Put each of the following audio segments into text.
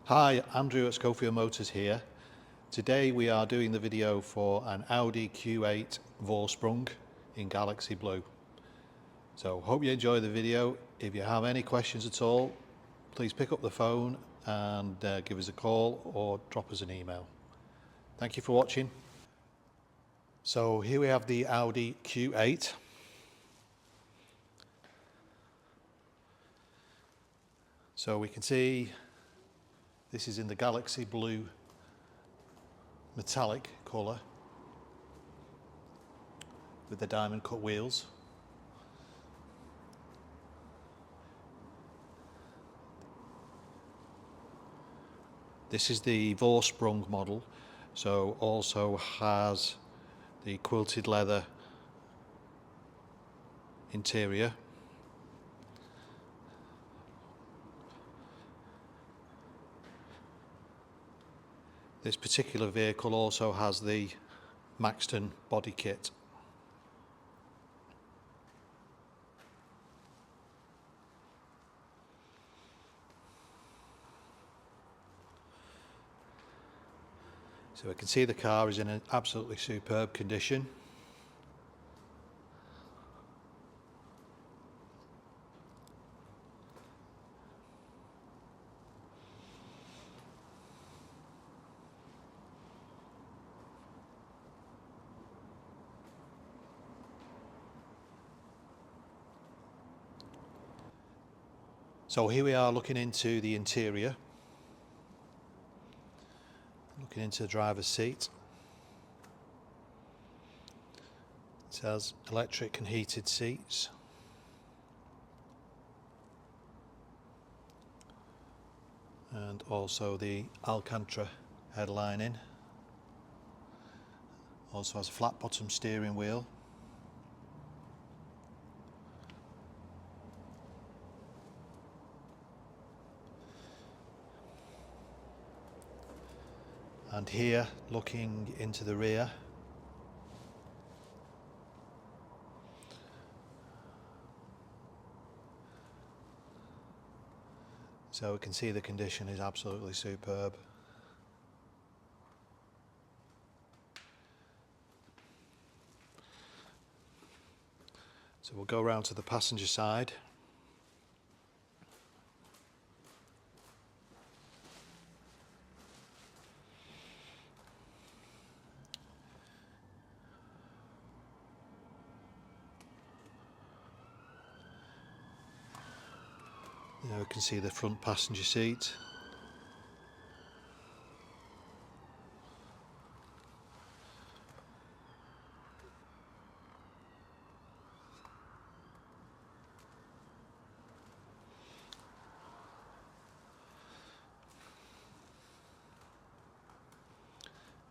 Hi, Andrew at Schofield Motors here. Today we are doing the video for an Audi Q8 Vorsprung in Galaxy Blue. So hope you enjoy the video. If you have any questions at all, please pick up the phone and give us a call or drop us an email. Thank you for watching. So here we have the Audi Q8. So we can see this is in the Galaxy Blue metallic colour with the diamond cut wheels. This is the Vorsprung model, so also has the quilted leather interior. This particular vehicle also has the Maxton Body Kit. So we can see the car is in an absolutely superb condition. So here we are looking into the interior, looking into the driver's seat. It has electric and heated seats. And also the Alcantara headlining. Also has a flat bottom steering wheel. And here, looking into the rear, so we can see the condition is absolutely superb. So we'll go around to the passenger side. There we can see the front passenger seat.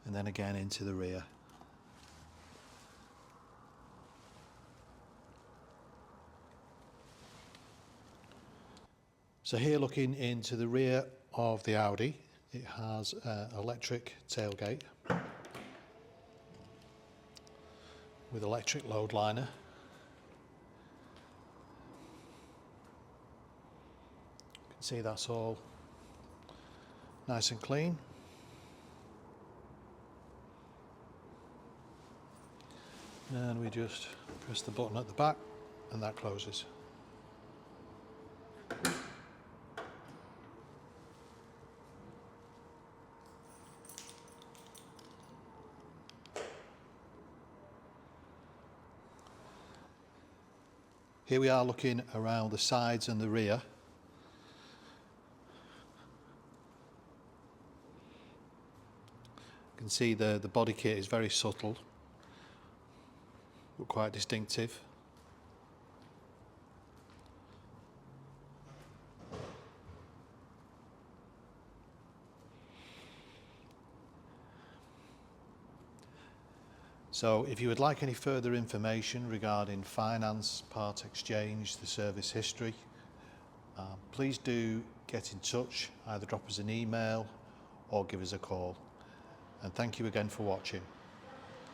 And then again into the rear. So here, looking into the rear of the Audi, it has an electric tailgate with electric load liner. You can see that's all nice and clean. And we just press the button at the back and that closes. Here we are looking around the sides and the rear. You can see the body kit is very subtle, but quite distinctive. So if you would like any further information regarding finance, part exchange, the service history, please do get in touch, either drop us an email or give us a call. And thank you again for watching.